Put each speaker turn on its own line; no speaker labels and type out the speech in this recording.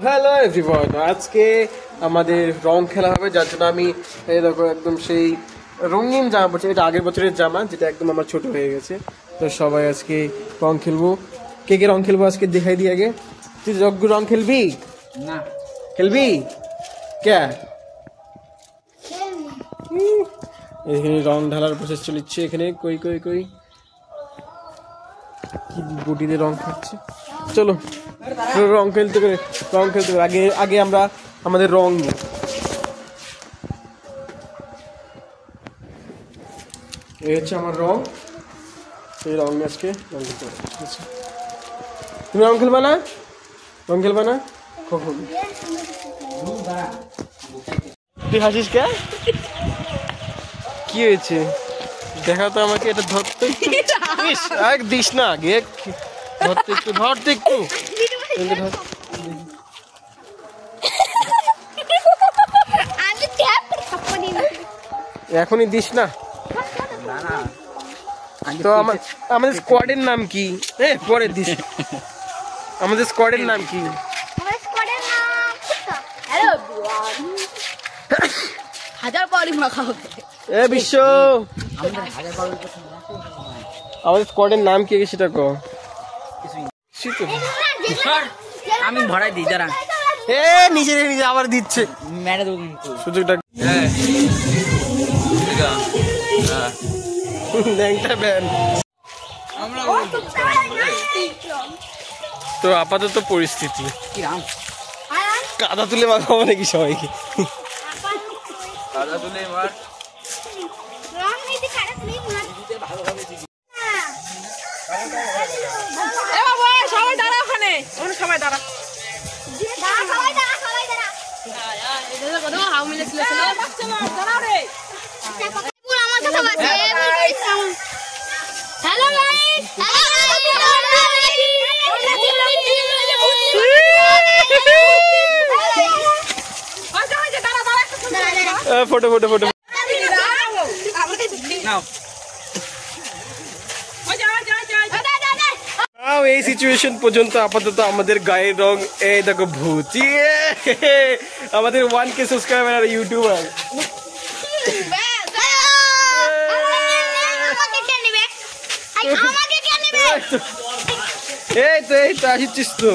Hello everyone, আজকে আমাদের রং খেলা হবে, যার জন্য আমি এই দেখো একদম সেই রঙিন জামা পড়ছি। এটা আগের বছরের জামা, যেটা একদম আমার ছোট হয়ে গেছে। তো সবাই আজকে রং খেলবো। কে কে রং খেলবো আজকে দেখাই দিই আগে। তুই যজ্ঞ রং খেলবি না? খেলবি কে? এখানে রং ঢালার প্রসেস চলছে। এখানে কই কই কই কি বডিতে রং খাচ্ছে। চলো রং খেলতে করে আগে আগে আমরা আমাদের রং নিই। এই হচ্ছে আমার রং। এই রং আজকে রং খেলতে হবে। তুমি রং খেলবা না? রং খেলবা না কখন? তুই হাসিস কে? কি হয়েছে দেখা তো আমাকে। এটা ধরতে দিস না আগে, ধরতে একটু এখনই দিস না। তো আমাদের স্কোয়াডের নাম কি? পরে দিস। আমাদের স্কোয়াডের নাম কি? বিশ্ব আমাদের স্কোয়াডের নাম কি সেটা কো।
আমি ভরাই দিই যারা
নিজে নিজে আবার দিচ্ছে সুযোগটা। তো আপাতত পরিস্থিতি কাদা তুলে মাখাবো নাকি সবাইকে? কাদা তুলে মার।
সবাই দাঁড়া, ওখানে সবাই দাঁড়া।
Photo photo photo. এই সিচুয়েশন পর্যন্ত আপাতত আমাদের গায়ের রং। এই দেখো ভূত, আমাদের 1K সাবস্ক্রাইবার আর ইউটিউবার। এই তো আসিস তো।